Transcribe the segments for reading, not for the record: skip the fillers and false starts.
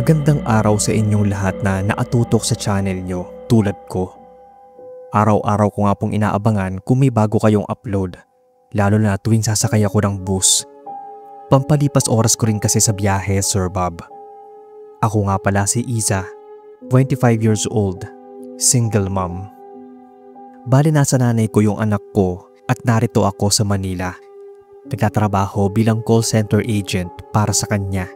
Magandang araw sa inyong lahat na nakatutok sa channel nyo tulad ko. Araw-araw ko nga pong inaabangan kung may bago kayong upload, lalo na tuwing sasakay ako ng bus. Pampalipas oras ko rin kasi sa biyahe, Sir Bob. Ako nga pala si Iza, 25 years old, single mom. Bali nasa nanay ko yung anak ko at narito ako sa Manila. Nagtatrabaho bilang call center agent para sa kanya.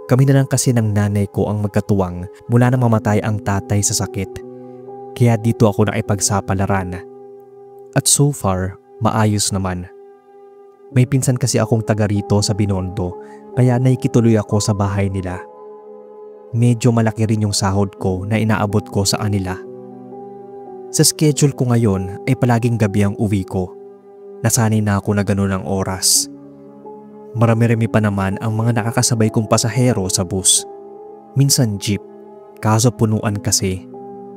Kami na lang kasi ng nanay ko ang magkatuwang mula na mamatay ang tatay sa sakit. Kaya dito ako nakipagsapalaran. At so far, maayos naman. May pinsan kasi akong taga rito sa Binondo kaya naikituloy ako sa bahay nila. Medyo malaki rin yung sahod ko na inaabot ko sa kanila. Sa schedule ko ngayon ay palaging gabi ang uwi ko. Nasanay na ako na ganun ang oras. Marami-rami pa naman ang mga nakakasabay kong pasahero sa bus. Minsan jeep, kaso punuan kasi.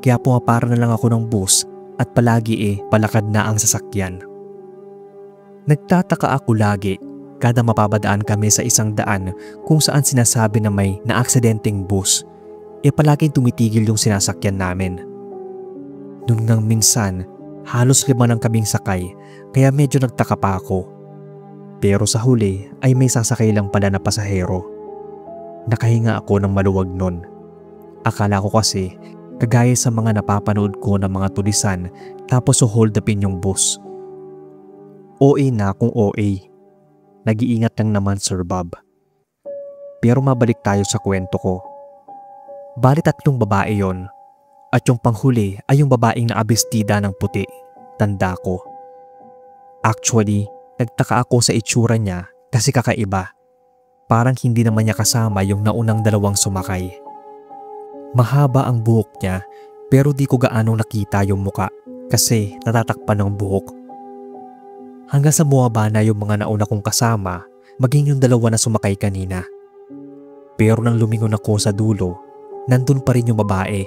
Kaya pumapara na lang ako ng bus at palagi palakad na ang sasakyan. Nagtataka ako lagi kada mapabadaan kami sa isang daan kung saan sinasabi na may naaksidenteng bus. Palaging tumitigil yung sinasakyan namin. Nung nang minsan, halos 5 nang kaming sakay kaya medyo nagtaka pa ako. Pero sa huli ay may sasakay lang pala na pasahero. Nakahinga ako ng maluwag nun. Akala ko kasi kagaya sa mga napapanood ko ng mga tulisan tapos hold upin yung bus. OA na kung OA. Nag-iingat lang naman, Sir Bob. Pero mabalik tayo sa kwento ko. Bali 3 babae yon. At yung panghuli ay yung babaeng naabestida ng puti. Tanda ko. Actually, nagtaka ako sa itsura niya kasi kakaiba. Parang hindi naman niya kasama yung naunang 2 sumakay. Mahaba ang buhok niya pero di ko gaano nakita yung muka kasi natatakpan ng buhok. Hanggang sa bumaba na yung mga nauna kong kasama, maging yung 2 na sumakay kanina. Pero nang lumingon ako sa dulo, nandun pa rin yung babae.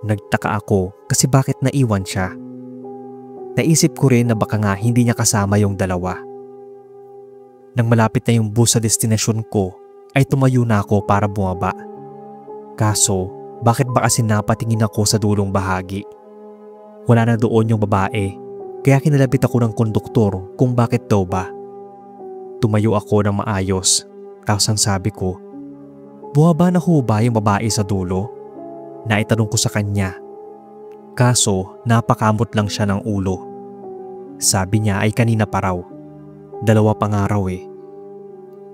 Nagtaka ako kasi bakit naiwan siya. Naisip ko rin na baka nga hindi niya kasama yung 2. Nang malapit na yung bus sa destinasyon ko, ay tumayo na ako para bumaba. Kaso, bakit ba kasi napatingin ako sa dulong bahagi? Wala na doon yung babae, kaya kinalapit ako ng konduktor kung bakit daw ba. Tumayo ako ng maayos, tapos ang sabi ko, "Bumaba na ho ba yung babae sa dulo?" Naitanong ko sa kanya. Kaso napakamot lang siya ng ulo. Sabi niya ay kanina pa raw. 2 pa nga raw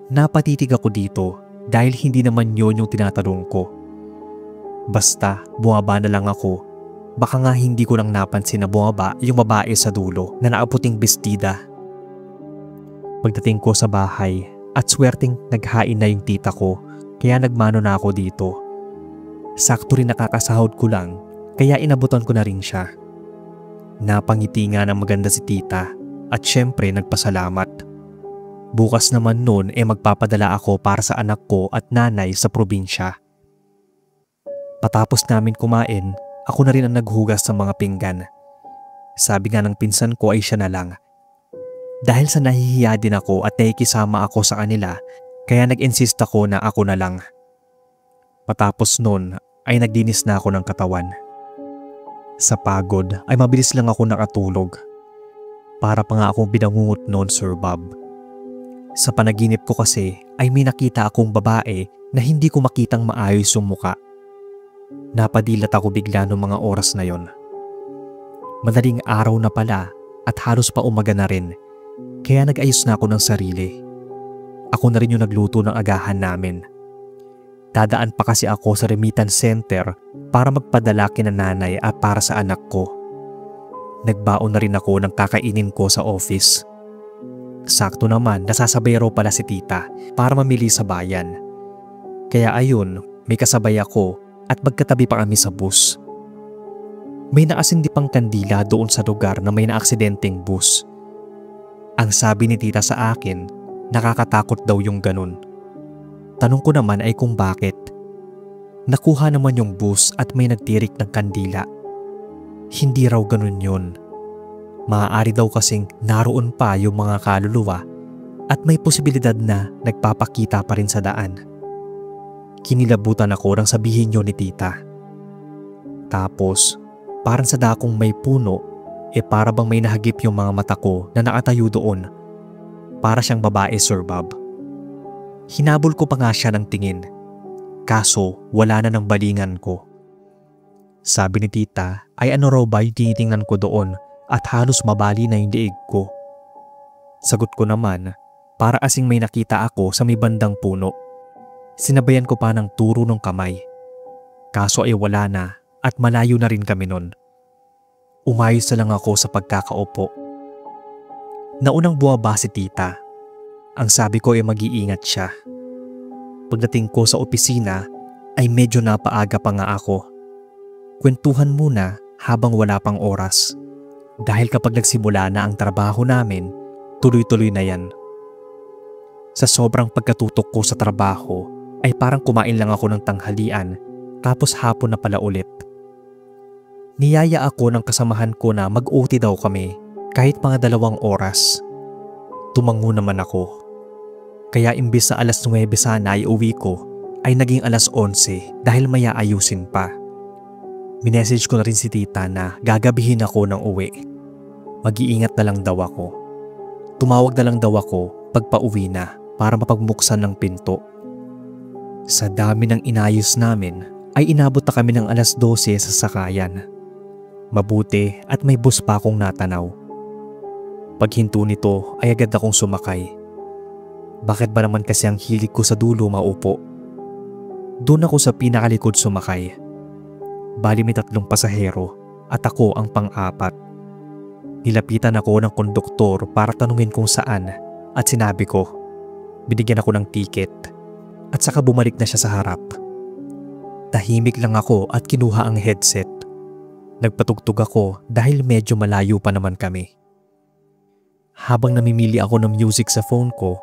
Napatitig ako dito dahil hindi naman yun yung tinatanong ko. Basta bumaba na lang ako. Baka nga hindi ko lang napansin na bumaba yung babae sa dulo na nakaputing bestida. Pagdating ko sa bahay at swerteng naghain na yung tita ko kaya nagmano na ako dito. Sakto rin nakakasahod ko lang kaya inabutan ko na rin siya. Napangiti nga ng maganda si tita at syempre nagpasalamat. Bukas naman noon magpapadala ako para sa anak ko at nanay sa probinsya. Patapos namin kumain, ako na rin ang naghugas sa mga pinggan. Sabi nga ng pinsan ko ay siya na lang. Dahil sa nahihiya din ako at nakikisama ako sa kanila, kaya nag-insist ako na ako na lang. Patapos noon ay nagdinis na ako ng katawan. Sa pagod ay mabilis lang ako nakatulog. Para pa nga akong binangungot noon, Sir Bob. Sa panaginip ko kasi ay may nakita akong babae na hindi ko makitang maayos yung muka. Napadilat ako bigla noong mga oras na yon. Madaling araw na pala at halos pa umaga na rin, kaya nag-ayos na ako ng sarili. Ako na rin yung nagluto ng agahan namin. Dadaan pa kasi ako sa remittance center para magpadala kina nanay at para sa anak ko. Nagbaon na rin ako ng kakainin ko sa office. Sakto naman nasasabay raw pala si tita para mamili sa bayan. Kaya ayun, may kasabay ako at magkatabi pa kami sa bus. May nakasindi pang kandila doon sa lugar na may naaksidenteng bus. Ang sabi ni tita sa akin, nakakatakot daw yung ganun. Tanong ko naman ay kung bakit. Nakuha naman yung bus at may nagtirik ng kandila. Hindi raw ganun yun. Maaari daw kasing naroon pa yung mga kaluluwa at may posibilidad na nagpapakita pa rin sa daan. Kinilabutan ako nang sabihin niyo ni tita. Tapos, parang sa dakong may puno, para bang may nahagip yung mga mata ko na nakatayo doon. Para siyang babae, Sir Bob. Hinabol ko pa nga siya ng tingin. Kaso, wala na ng balingan ko. Sabi ni tita ay ano raw ba yung tinitingnan ko doon at halos mabali na yung liig ko. Sagot ko naman, para asing may nakita ako sa may bandang puno. Sinabayan ko pa ng turo ng kamay. Kaso ay wala na at malayo na rin kami nun. Umayos na lang ako sa pagkakaupo. Naunang buwaba si tita. Ang sabi ko ay mag-iingat siya. Pagdating ko sa opisina ay medyo napaaga pa nga ako. Kwentuhan muna habang wala pang oras. Dahil kapag nagsimula na ang trabaho namin, tuloy-tuloy na yan. Sa sobrang pagkatutok ko sa trabaho ay parang kumain lang ako ng tanghalian tapos hapon na pala ulit. Niyaya ako ng kasamahan ko na mag-OT daw kami kahit mga 2 oras. Tumango naman ako. Kaya imbis na alas 9 sana ay uwi ko ay naging alas 11 dahil may aayusin pa. Minessage ko na rin si tita na gagabihin ako ng uwi. Mag-iingat na lang daw ako. Tumawag na lang daw ako pagpa-uwi na para mapagmuksan ng pinto. Sa dami ng inayos namin ay inabot na kami ng alas 12 sa sakayan. Mabuti at may bus pa akong natanaw. Paghinto nito ay agad akong sumakay. Bakit ba naman kasi ang hilig ko sa dulo maupo? Doon ako sa pinakalikod sumakay. Bali may 3 pasahero at ako ang pang-4. Nilapitan ako ng konduktor para tanungin kung saan at sinabi ko. Binigyan ako ng ticket at saka bumalik na siya sa harap. Tahimik lang ako at kinuha ang headset. Nagpatugtog ako dahil medyo malayo pa naman kami. Habang namimili ako ng music sa phone ko,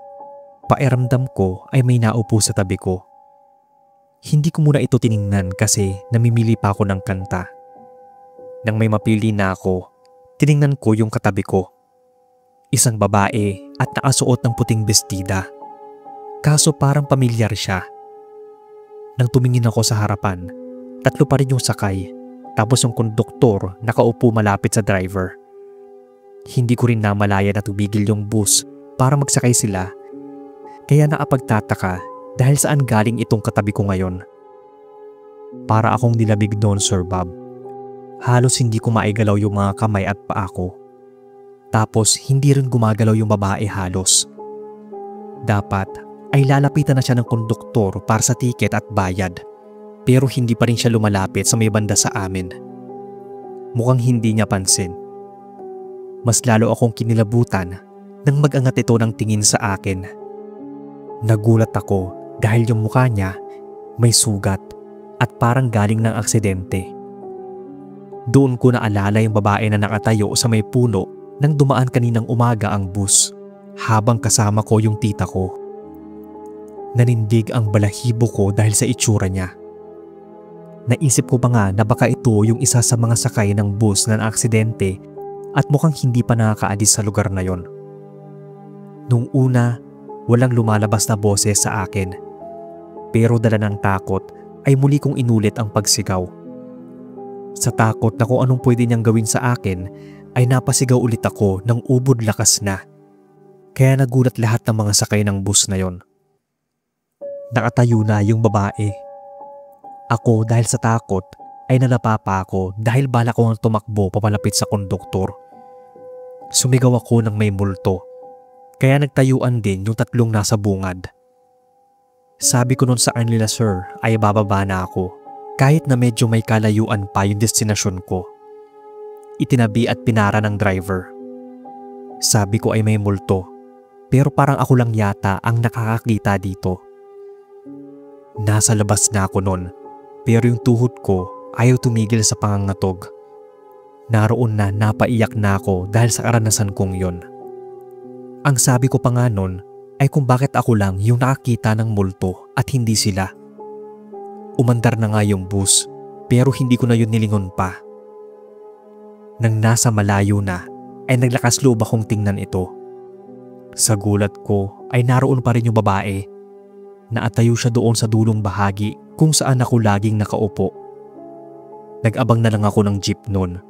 pakiramdam ko ay may naupo sa tabi ko. Hindi ko muna ito tiningnan kasi namimili pa ako ng kanta. Nang may mapili na ako, tiningnan ko yung katabi ko. Isang babae at nakasuot ng puting bestida. Kaso parang pamilyar siya. Nang tumingin ako sa harapan, 3 pa rin yung sakay, tapos yung konduktor nakaupo malapit sa driver. Hindi ko rin namalaya na tumigil yung bus para magsakay sila. Kaya nakapagtataka dahil saan galing itong katabi ko ngayon. Para akong nilabig noon, Sir Bob. Halos hindi ko maigalaw yung mga kamay at paa ko. Tapos hindi rin gumagalaw yung babae halos. Dapat ay lalapitan na siya ng konduktor para sa tiket at bayad. Pero hindi pa rin siya lumalapit sa may banda sa amin. Mukhang hindi niya pansin. Mas lalo akong kinilabutan nang mag-angat ito ng tingin sa akin. Nagulat ako dahil yung mukha niya may sugat at parang galing ng aksidente. Doon ko naalala yung babae na nakatayo sa may puno nang dumaan kaninang umaga ang bus habang kasama ko yung tita ko. Nanindig ang balahibo ko dahil sa itsura niya. Naisip ko pa nga na baka ito yung isa sa mga sakay ng bus na aksidente at mukhang hindi pa nakakaalis sa lugar na yon. Nung una, walang lumalabas na boses sa akin. Pero dala ng takot ay muli kong inulit ang pagsigaw. Sa takot na kung anong pwede niyang gawin sa akin ay napasigaw ulit ako ng ubod lakas na. Kaya nagulat lahat ng mga sakay ng bus na yon. Nakatayo na yung babae. Ako dahil sa takot ay nalapapa ako dahil bala ko ang tumakbo papalapit sa konduktor. Sumigaw ako ng may multo. Kaya nagtayuan din yung 3 nasa bungad. Sabi ko nun sa kanila, sir, ay bababa na ako. Kahit na medyo may kalayuan pa yung destinasyon ko. Itinabi at pinara ng driver. Sabi ko ay may multo. Pero parang ako lang yata ang nakakakita dito. Nasa labas na ako nun. Pero yung tuhod ko ayaw tumigil sa pangangatog. Naroon na napaiyak na ako dahil sa karanasan kong yon. Ang sabi ko pa nga nun ay kung bakit ako lang yung nakakita ng multo at hindi sila. Umandar na nga yung bus pero hindi ko na yun nilingon pa. Nang nasa malayo na ay naglakas loob akong tingnan ito. Sa gulat ko ay naroon pa rin yung babae. Naatayo siya doon sa dulong bahagi kung saan ako laging nakaupo. Nag-abang na lang ako ng jeep noon.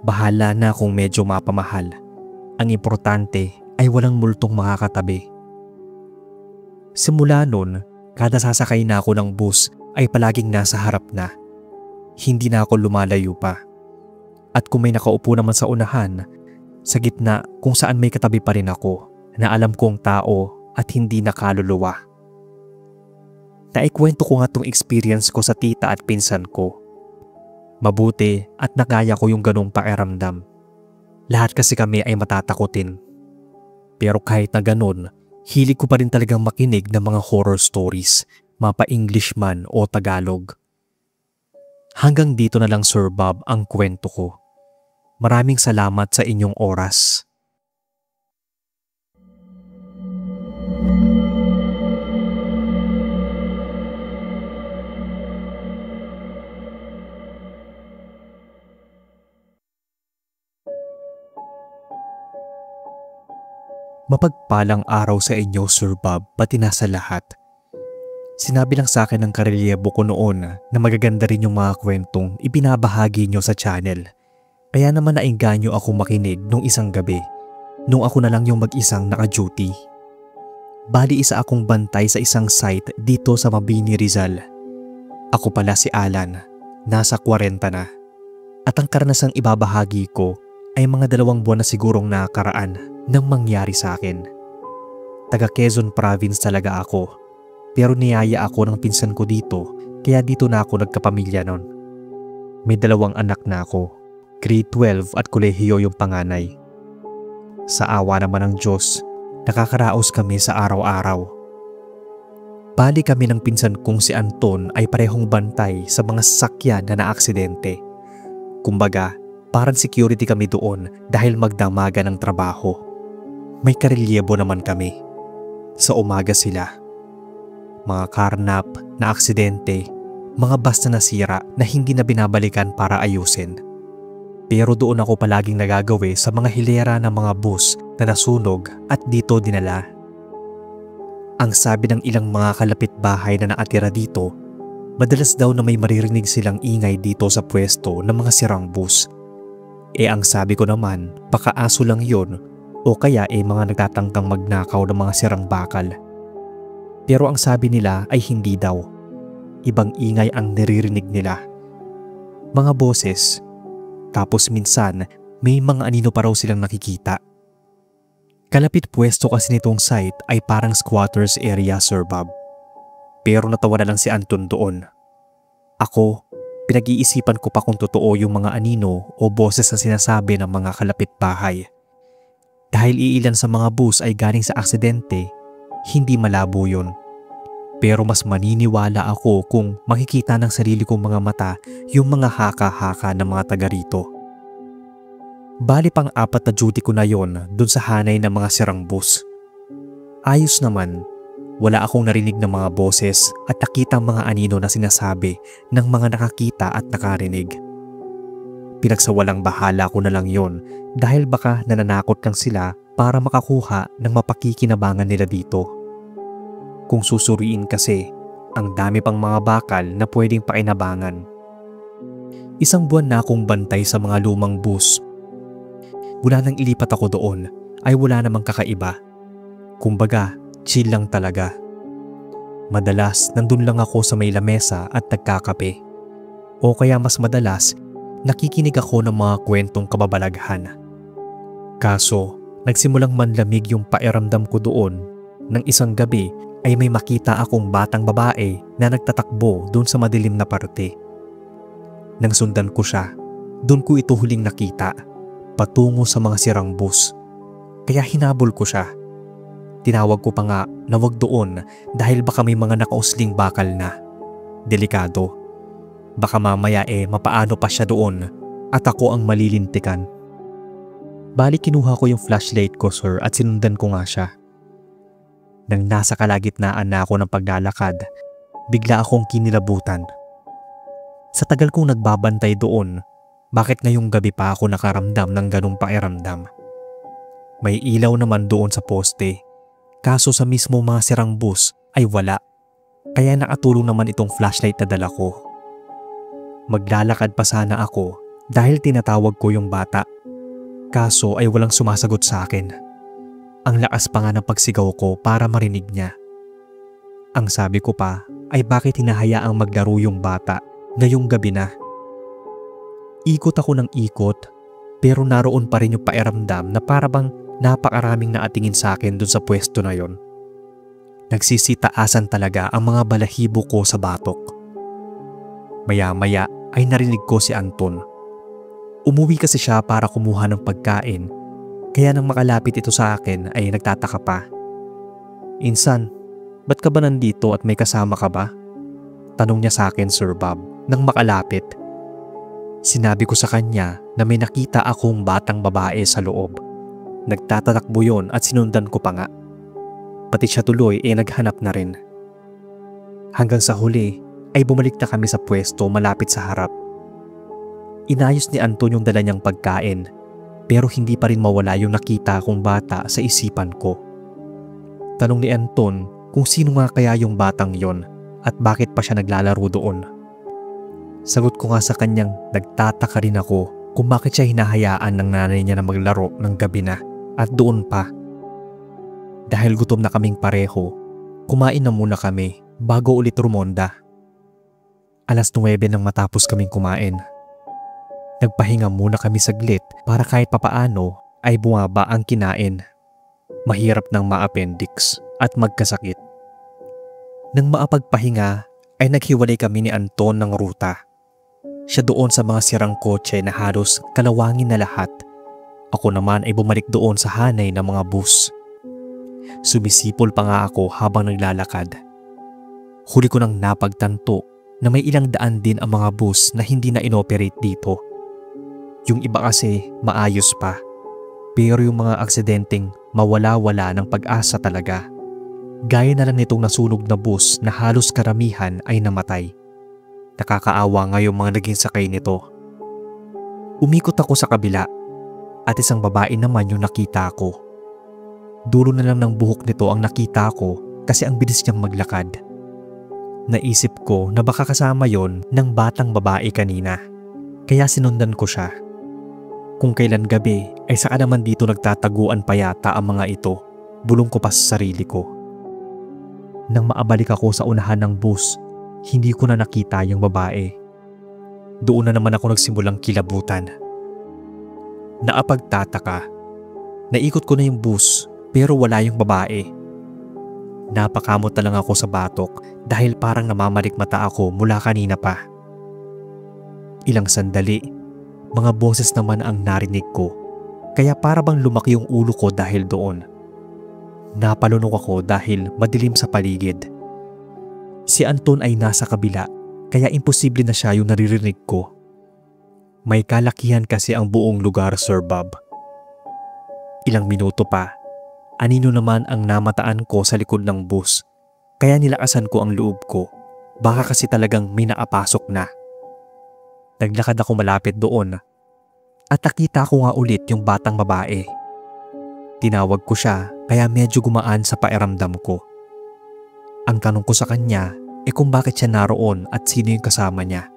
Bahala na kung medyo mapamahal. Ang importante ay walang multong makakatabi. Simula noon, kada sasakay na ako ng bus ay palaging nasa harap na. Hindi na ako lumalayo pa. At kung may nakaupo naman sa unahan, sa gitna kung saan may katabi pa rin ako na alam kong tao at hindi nakaluluwa. Naikwento ko nga tong experience ko sa tita at pinsan ko. Mabuti at nakaya ko yung ganong pakiramdam. Lahat kasi kami ay matatakotin. Pero kahit na ganon, hilig ko pa rin talagang makinig ng mga horror stories, mapa-English man o Tagalog. Hanggang dito na lang Sir Bob ang kwento ko. Maraming salamat sa inyong oras. Mapagpalang araw sa inyo Sir Bob pati na sa lahat. Sinabi lang sa akin ng karelyebo ko noon na magaganda rin yung mga kwentong ibinabahagi nyo sa channel. Kaya naman nainganyo ako makinig nung isang gabi, nung ako na lang yung mag-isang naka-duty. Bali isa akong bantay sa isang site dito sa Mabini, Rizal. Ako pala si Alan, nasa 40 na. At ang karanasang ibabahagi ko ay mga 2 buwan na sigurong nakakaraan nang mangyari sa akin. Taga Quezon Province talaga ako, pero niyaya ako ng pinsan ko dito kaya dito na ako nagkapamilya nun. May 2 anak na ako, grade 12 at kolehiyo yung panganay. Sa awa naman ng Diyos, nakakaraos kami sa araw-araw. Bali kami ng pinsan kong si Anton ay parehong bantay sa mga sasakyan na naaksidente. Kumbaga, parang security kami doon dahil magdamaga ng trabaho. May karelyebo naman kami. Sa umaga sila. Mga karnap, na aksidente, mga bus na nasira na hindi na binabalikan para ayusin. Pero doon ako palaging nagagawi sa mga hilera ng mga bus na nasunog at dito dinala. Ang sabi ng ilang mga kalapitbahay na nakatira dito, madalas daw na may maririnig silang ingay dito sa pwesto ng mga sirang bus. Ang sabi ko naman, baka aso lang yun o kaya mga nagtatangkang magnakaw ng mga sirang bakal. Pero ang sabi nila ay hindi daw. Ibang ingay ang naririnig nila. Mga boses. Tapos minsan may mga anino pa raw silang nakikita. Kalapit pwesto kasi nitong site ay parang squatters area Sir Bob. Pero natawa na lang si Anton doon. Ako, pinag-iisipan ko pa kung totoo yung mga anino o boses na sinasabi ng mga kalapitbahay. Dahil iilan sa mga bus ay galing sa aksidente, hindi malabo yun. Pero mas maniniwala ako kung makikita ng sarili kong mga mata yung mga haka-haka ng mga taga rito. Bali pang 4 na duty ko na yon dun sa hanay ng mga sirang bus. Ayos naman, wala akong narinig ng mga boses at nakitang mga anino na sinasabi ng mga nakakita at nakarinig. Pinagsawalang bahala ko na lang yon dahil baka nananakot lang sila para makakuha ng mapakikinabangan nila dito. Kung susuriin kasi, ang dami pang mga bakal na pwedeng pakinabangan. 1 buwan na akong bantay sa mga lumang bus. Mula nang ilipat ako doon ay wala namang kakaiba. Kumbaga, chill lang talaga. Madalas nandun lang ako sa may lamesa at nagkakape. O kaya mas madalas, nakikinig ako ng mga kwentong kababalaghan. Kaso, nagsimulang manlamig yung pakiramdam ko doon nang isang gabi ay may makita akong batang babae na nagtatakbo doon sa madilim na parte. Nang sundan ko siya, doon ko ito huling nakita, patungo sa mga sirang bus. Kaya hinabol ko siya. Tinawag ko pa nga na wag doon dahil baka may mga nakausling bakal na. Delikado. Baka mamaya mapaano pa siya doon at ako ang malilintikan. Bali kinuha ko yung flashlight ko sir at sinundan ko nga siya. Nang nasa kalagitnaan na ako ng paglalakad, bigla akong kinilabutan. Sa tagal kong nagbabantay doon, bakit ngayong gabi pa ako nakaramdam ng ganong pakiramdam? May ilaw naman doon sa poste, kaso sa mismo mga sirang bus ay wala Kaya nakatulong naman itong flashlight na dala ko. Maglalakad pa sana ako dahil tinatawag ko yung bata. Kaso ay walang sumasagot sa akin. Ang lakas pa nga ng pagsigaw ko para marinig niya. Ang sabi ko pa ay bakit hinahayaang maglaro yung bata ngayong gabi na. Ikot ako ng ikot pero naroon pa rin yung pakiramdam na parabang napakaraming naatingin sa akin dun sa pwesto na yon. Nagsisitaasan talaga ang mga balahibo ko sa batok. Maya-maya ay narinig ko si Anton. Umuwi kasi siya para kumuha ng pagkain, kaya nang makalapit ito sa akin ay nagtataka pa. "Insan, ba't ka ba nandito at may kasama ka ba?" Tanong niya sa akin, Sir Bob, nang makalapit. Sinabi ko sa kanya na may nakita akong batang babae sa loob. Nagtatakbo yon at sinundan ko pa nga. Pati siya tuloy naghanap na rin. Hanggang sa huli ay bumalik na kami sa pwesto malapit sa harap. Inayos ni Anton yung dala niyang pagkain pero hindi pa rin mawala yung nakita kong bata sa isipan ko. Tanong ni Anton kung sino nga kaya yung batang yon at bakit pa siya naglalaro doon. Sagot ko nga sa kanyang nagtataka rin ako kung bakit siya hinahayaan ng nanay niya na maglaro ng gabi na at doon pa. Dahil gutom na kaming pareho, kumain na muna kami bago ulit rumonda. 9:00 nang matapos kaming kumain. Nagpahinga muna kami saglit para kahit papaano ay bumaba ang kinain. Mahirap nang ma-appendix at magkasakit. Nang maapagpahinga ay naghiwalay kami ni Anton ng ruta. Siya doon sa mga sirang kotse na halos kalawangin na lahat. Ako naman ay bumalik doon sa hanay ng mga bus. Sumisipol pa nga ako habang naglalakad. Huli ko nang napagtanto na may ilang daan din ang mga bus na hindi na inoperate dito. Yung iba kasi maayos pa. Pero yung mga aksidenteng mawala-wala ng pag-asa talaga. Gaya na lang nitong nasunog na bus na halos karamihan ay namatay. Nakakaawa nga yung mga naging sakay nito. Umikot ako sa kabila at isang babae naman yung nakita ko. Dulo na lang ng buhok nito ang nakita ko kasi ang bilis niyang maglakad. Naisip ko na baka kasama yon ng batang babae kanina. Kaya sinundan ko siya. Kung kailan gabi ay saka naman dito nagtataguan pa yata ang mga ito. Bulong ko pa sa sarili ko. Nang maabalik ako sa unahan ng bus, hindi ko na nakita yung babae. Doon na naman ako nagsimulang kilabutan. Naapagtataka. Naikot ko na yung bus pero wala yung babae. Napakamot na lang ako sa batok dahil parang namamalikmata ako mula kanina pa. Ilang sandali, mga boses naman ang narinig ko kaya para bang lumaki yung ulo ko dahil doon. Napalunok ako dahil madilim sa paligid. Si Anton ay nasa kabila kaya imposible na siya yung naririnig ko. May kalakihan kasi ang buong lugar, Sir Bob. Ilang minuto pa, anino naman ang namataan ko sa likod ng bus kaya nilakasan ko ang loob ko. Baka kasi talagang may naapasok na. Naglakad ako malapit doon at nakita ko nga ulit yung batang babae. Tinawag ko siya kaya medyo gumaan sa pakiramdam ko. Ang tanong ko sa kanya kung bakit siya naroon at sino yung kasama niya.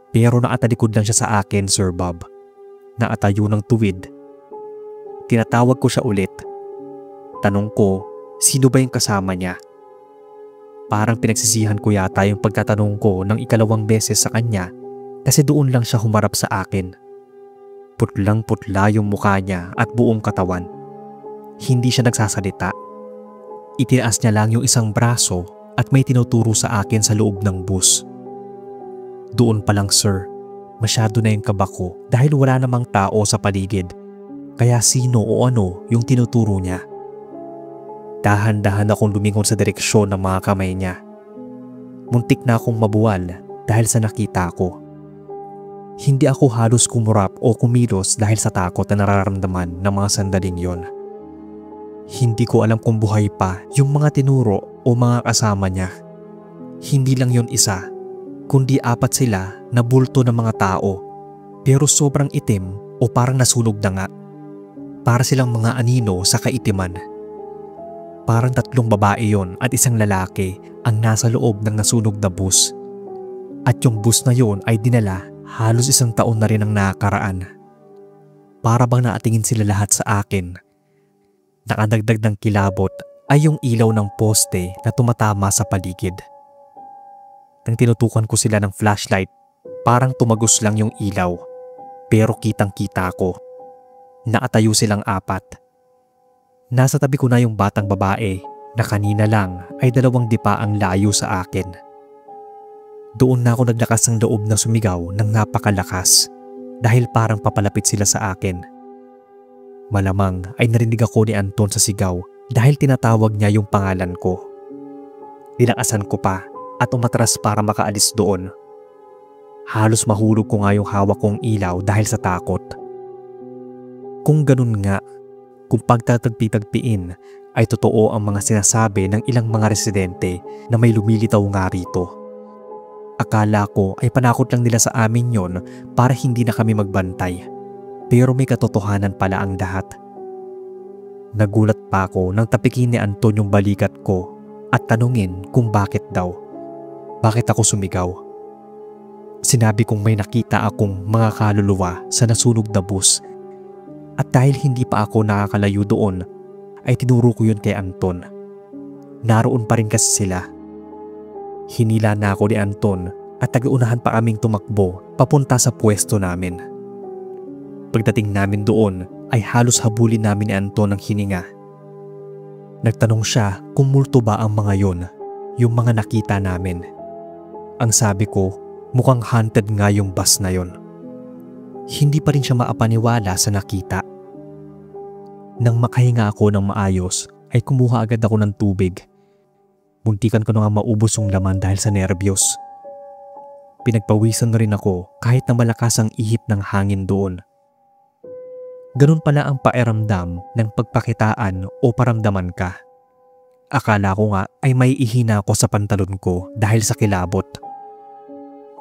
Pero nakatalikod lang siya sa akin, Sir Bob. Nakatayo ng tuwid. Tinatawag ko siya ulit. Tanong ko, sino ba yung kasama niya? Parang pinagsisihan ko yata yung pagtatanong ko ng ikalawang beses sa kanya kasi doon lang siya humarap sa akin. Putlang-putla yung mukha niya at buong katawan. Hindi siya nagsasalita. Itinaas niya lang yung isang braso at may tinuturo sa akin sa loob ng bus. Doon pa lang, sir, masyado na yung kaba ko dahil wala namang tao sa paligid. Kaya sino o ano yung tinuturo niya? Dahan-dahan akong lumingon sa direksyon ng mga kamay niya. Muntik na akong mabuwal dahil sa nakita ko. Hindi ako halos kumurap o kumilos dahil sa takot na nararamdaman ng mga sandaling yon. Hindi ko alam kung buhay pa yung mga tinuro o mga kasama niya. Hindi lang yon isa, kundi 4 sila na bulto ng mga tao. Pero sobrang itim o parang nasunog na nga. Para silang mga anino sa kaitiman. Parang 3 babae yon at isang lalaki ang nasa loob ng nasunog na bus. At yung bus na yon ay dinala halos 1 taon na rin ang nakaraan. Para bang naatingin sila lahat sa akin. Nakadagdag ng kilabot ay yung ilaw ng poste na tumatama sa paligid. Nang tinutukan ko sila ng flashlight, parang tumagos lang yung ilaw. Pero kitang-kita ko. Nakatayo silang 4. Nasa tabi ko na yung batang babae na kanina lang ay 2 dipa ang layo sa akin. Doon na ako naglakas ng loob na sumigaw ng napakalakas dahil parang papalapit sila sa akin. Malamang ay narinig ako ni Anton sa sigaw dahil tinatawag niya yung pangalan ko. Dinakasan ko pa at umatras para makaalis doon. Halos mahulog ko nga yung hawak kong ilaw dahil sa takot. Kung ganun nga, kung pagtatagpi-tagpiin ay totoo ang mga sinasabi ng ilang mga residente na may lumilitaw nga rito. Akala ko ay panakot lang nila sa amin yon para hindi na kami magbantay. Pero may katotohanan pala ang lahat. Nagulat pa ako nang tapikin ni Anton yung balikat ko at tanungin kung bakit daw. Bakit ako sumigaw? Sinabi kong may nakita akong mga kaluluwa sa nasunog na bus. At dahil hindi pa ako nakakalayo doon, ay tinuro ko yun kay Anton. Naroon pa rin kasi sila. Hinila na ako ni Anton at taga-unahan pa kaming tumakbo papunta sa pwesto namin. Pagdating namin doon ay halos habulin namin ni Anton ng hininga. Nagtanong siya kung multo ba ang mga yon, yung mga nakita namin. Ang sabi ko, mukhang haunted nga yung bus na yon. Hindi pa rin siya maapaniwala sa nakita. Nang makahinga ako ng maayos ay kumuha agad ako ng tubig. Muntikan ko na nga maubos yung laman dahil sa nerbiyos. Pinagpawisan na rin ako kahit na malakas ang ihip ng hangin doon. Ganun pala ang pakiramdam ng pagpakitaan o paramdaman ka. Akala ko nga ay may ihina ako sa pantalon ko dahil sa kilabot.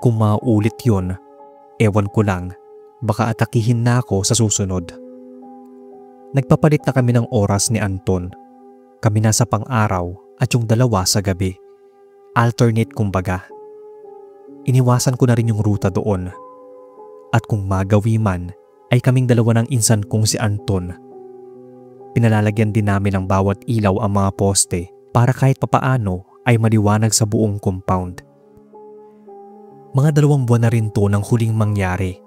Kung maulit yun, ewan ko lang, baka atakihin na ako sa susunod. Nagpapalit na kami ng oras ni Anton. Kami nasa pang-araw at yung 2 sa gabi. Alternate kumbaga. Iniwasan ko na rin yung ruta doon. At kung magawi man, ay kaming 2 ng insan kong si Anton. Pinalalagyan din namin ng bawat ilaw ang mga poste para kahit papaano ay maliwanag sa buong compound. Mga 2 buwan na rin to nang huling mangyari.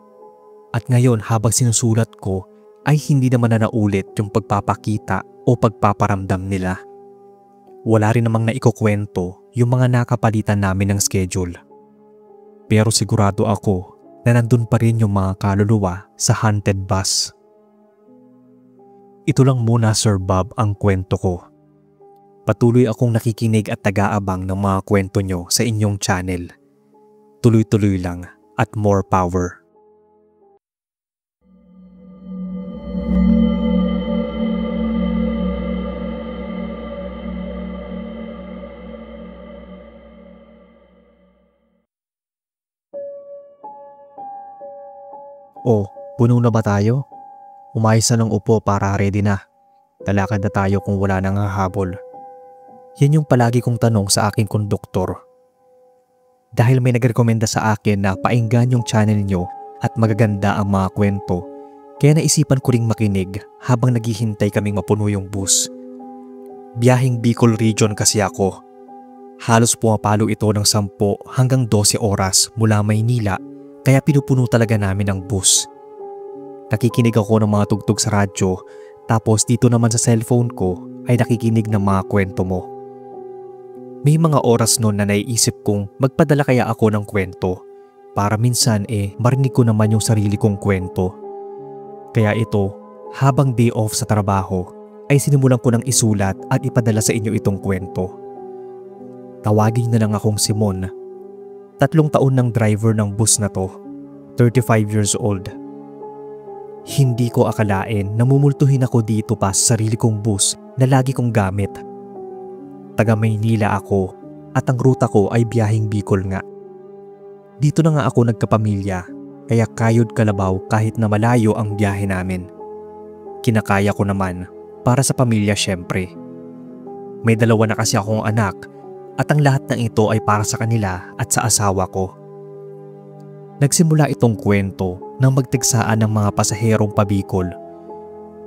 At ngayon habang sinusulat ko ay hindi naman na naulit yung pagpapakita o pagpaparamdam nila. Wala rin namang naikukwento yung mga nakapalitan namin ng schedule. Pero sigurado ako na nandun pa rin yung mga kaluluwa sa haunted bus. Ito lang muna Sir Bob ang kwento ko. Patuloy akong nakikinig at taga-abang ng mga kwento nyo sa inyong channel. Tuloy-tuloy lang at more power. Oh, puno na ba tayo? Umayos na ng upo para ready na. Lalakad na tayo kung wala nang hahabol. Yan yung palagi kong tanong sa aking konduktor. Dahil may nagrekomenda sa akin na painggan yung channel nyo at magaganda ang mga kwento, kaya naisipan ko ring makinig habang naghihintay kaming mapuno yung bus. Biyaheng Bicol Region kasi ako. Halos pumapalo ito ng 10 hanggang 12 oras mula Maynila. Kaya pinupuno talaga namin ang bus. Nakikinig ako ng mga tugtog sa radyo, tapos dito naman sa cellphone ko ay nakikinig ng mga kwento mo. May mga oras noon na naiisip kong magpadala kaya ako ng kwento para minsan marinig ko naman yung sarili kong kwento. Kaya ito, habang day off sa trabaho ay sinimulan ko ng isulat at ipadala sa inyo itong kwento. Tawagin na lang akong Simon. 3 taon ng driver ng bus na to, 35 years old. Hindi ko akalain na mumultuhin ako dito pa sa sarili kong bus na lagi kong gamit. Taga Maynila ako at ang ruta ko ay biyaheng Bicol nga. Dito na nga ako nagkapamilya kaya kayod kalabaw kahit na malayo ang biyahe namin. Kinakaya ko naman para sa pamilya syempre. May 2 na kasi akong anak at ang lahat ng ito ay para sa kanila at sa asawa ko. Nagsimula itong kwento nang magtigsaan ng mga pasaherong pabikol.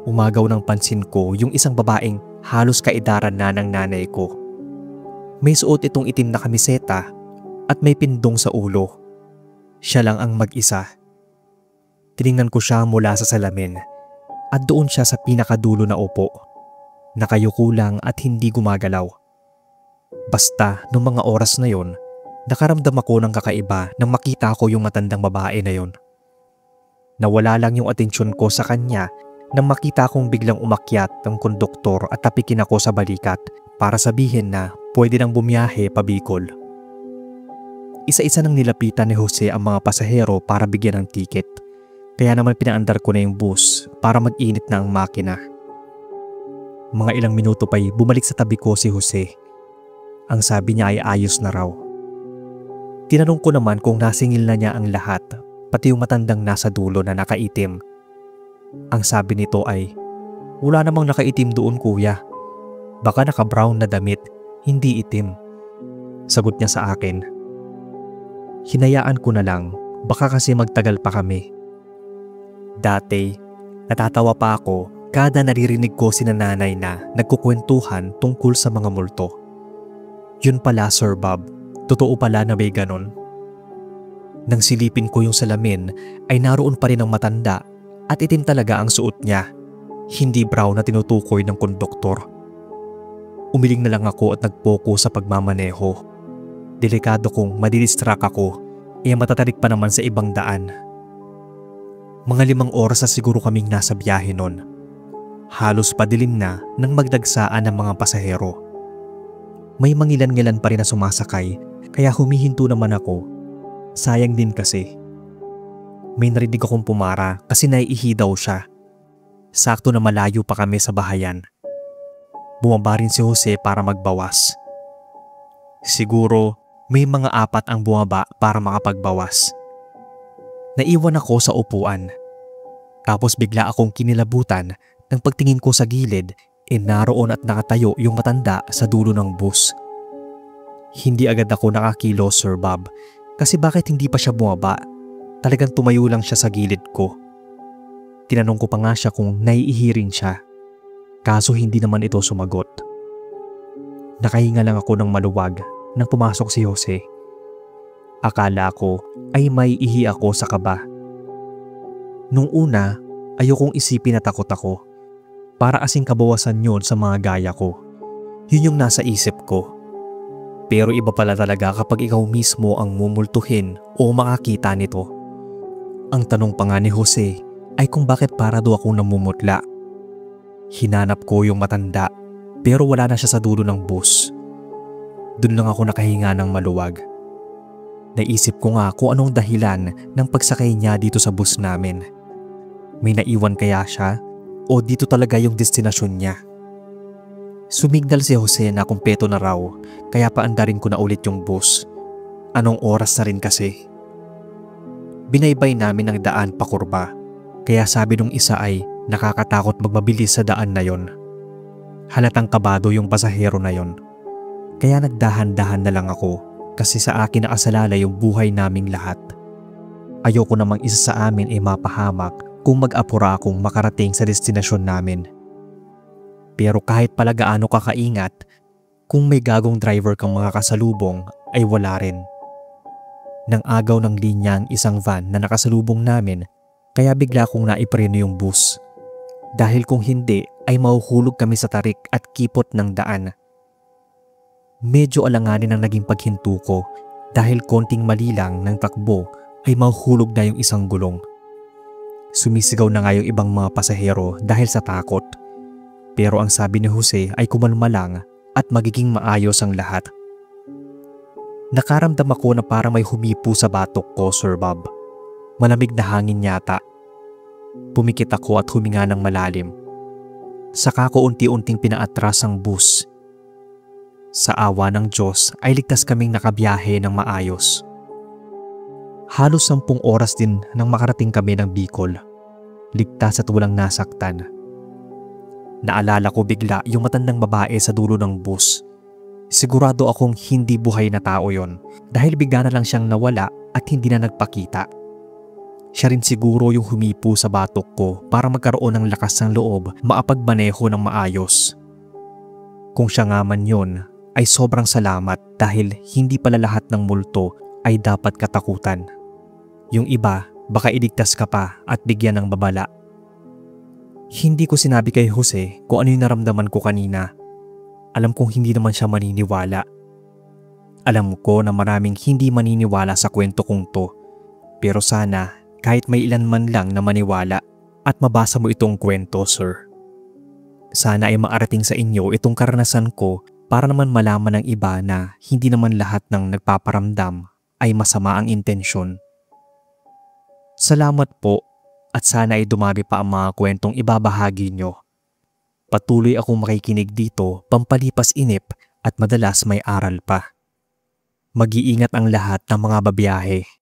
Umagaw ng pansin ko yung isang babaeng halos kaedaran na ng nanay ko. May suot itong itim na kamiseta at may pindong sa ulo. Siya lang ang mag-isa. Tiningnan ko siya mula sa salamin at doon siya sa pinakadulo na upo. Nakayuko lang at hindi gumagalaw. Basta noong mga oras na yon, nakaramdam ako ng kakaiba nang makita ko yung matandang babae na yon. Nawala lang yung atensyon ko sa kanya nang makita kong biglang umakyat ng konduktor at tapikin ako sa balikat para sabihin na pwede nang bumiyahe pa Bicol. Isa-isa nang nilapitan ni Jose ang mga pasahero para bigyan ng tiket. Kaya naman pinaandar ko na yung bus para mag-init na ang makina. Mga ilang minuto pa'y bumalik sa tabi ko si Jose. Ang sabi niya ay ayos na raw. Tinanong ko naman kung nasingil na niya ang lahat, pati yung matandang nasa dulo na nakaitim. Ang sabi nito ay, wala namang nakaitim doon kuya. Baka naka-brown na damit, hindi itim. Sagot niya sa akin. Hinayaan ko na lang, baka kasi magtagal pa kami. Dati, natatawa pa ako kada naririnig ko si nanay na nagkukwentuhan tungkol sa mga multo. Yun pala Sir Bob, totoo pala na may ganon. Nang silipin ko yung salamin ay naroon pa rin ang matanda at itim talaga ang suot niya, hindi brown na tinutukoy ng konduktor. Umiling na lang ako at nagpoko sa pagmamaneho. Delikado kong madidistract ako, matatarik pa naman sa ibang daan. Mga 5 oras na siguro kaming nasa biyahe nun. Halos padilim na nang magdagsaan ng mga pasahero. May mangilan-ngilan pa rin na sumasakay kaya humihinto naman ako. Sayang din kasi. May narinig akong pumara kasi naiihi daw siya. Sakto na malayo pa kami sa bahayan. Bumaba rin si Jose para magbawas. Siguro may mga 4 ang bumaba para makapagbawas. Naiwan ako sa upuan. Tapos bigla akong kinilabutan nang pagtingin ko sa gilid naroon at nakatayo yung matanda sa dulo ng bus. Hindi agad ako nakakilos Sir Bob kasi bakit hindi pa siya bumaba? Talagang tumayo lang siya sa gilid ko. Tinanong ko pa nga siya kung naiihi rin siya. Kaso hindi naman ito sumagot. Nakahinga lang ako ng maluwag nang pumasok si Jose. Akala ko ay may ihi ako sa kaba. Nung una, ayokong isipin na takot ako. Para asing kabawasan yun sa mga gaya ko. Yun yung nasa isip ko. Pero iba pala talaga kapag ikaw mismo ang mumultuhin o makakita nito. Ang tanong pa nga ni Jose ay kung bakit parado akong namumutla. Hinanap ko yung matanda pero wala na siya sa dulo ng bus. Doon lang ako nakahinga ng maluwag. Naisip ko nga kung anong dahilan ng pagsakay niya dito sa bus namin. May naiwan kaya siya o dito talaga yung destinasyon niya? Sumignal si Jose na kumpleto na raw kaya paandarin ko na ulit yung bus. Anong oras na rin kasi? Binaybay namin ang daan pakurba kaya sabi nung isa ay nakakatakot magmabilis sa daan na yon. Halatang kabado yung pasahero na yon. Kaya nagdahan-dahan na lang ako kasi sa akin nakasalalay yung buhay naming lahat. Ayoko namang isa sa amin ay mapahamak kung mag-apura akong makarating sa destinasyon namin. Pero kahit pala gaano kakaingat, kung may gagong driver kang mga kasalubong ay wala rin. Nang agaw ng linya ang isang van na nakasalubong namin kaya bigla kong naipreno yung bus. Dahil kung hindi ay mahuhulog kami sa tarik at kipot ng daan. Medyo alanganin ang naging paghinto ko dahil konting mali lang ng takbo ay mahuhulog na yung isang gulong. Sumisigaw na nga yung ibang mga pasahero dahil sa takot. Pero ang sabi ni Jose ay kumalma lang at magiging maayos ang lahat. Nakaramdam ako na parang may humipo sa batok ko, Sir Bob. Malamig na hangin yata. Pumikit ako at huminga ng malalim. Saka ko unti-unting pinaatras ang bus. Sa awa ng Diyos ay ligtas kaming nakabiyahe ng maayos. Halos 10 oras din nang makarating kami ng Bicol. Ligtas at walang nasaktan. Naalala ko bigla yung matandang babae sa dulo ng bus. Sigurado akong hindi buhay na tao yon dahil bigla na lang siyang nawala at hindi na nagpakita. Siya rin siguro yung humipo sa batok ko para magkaroon ng lakas ng loob maapagmaneho ng maayos. Kung siya nga man yun, ay sobrang salamat dahil hindi pala lahat ng multo ay dapat katakutan. Yung iba, baka iligtas ka pa at bigyan ng babala. Hindi ko sinabi kay Jose kung ano yung naramdaman ko kanina. Alam kong hindi naman siya maniniwala. Alam ko na maraming hindi maniniwala sa kwento kong to. Pero sana kahit may ilan man lang na maniwala at mabasa mo itong kwento, sir. Sana ay maarating sa inyo itong karanasan ko para naman malaman ng iba na hindi naman lahat ng nagpaparamdam ay masama ang intensyon. Salamat po at sana ay dumami pa ang mga kwentong ibabahagi nyo. Patuloy akong makikinig dito pampalipas inip at madalas may aral pa. Mag-iingat ang lahat ng mga babiyahe.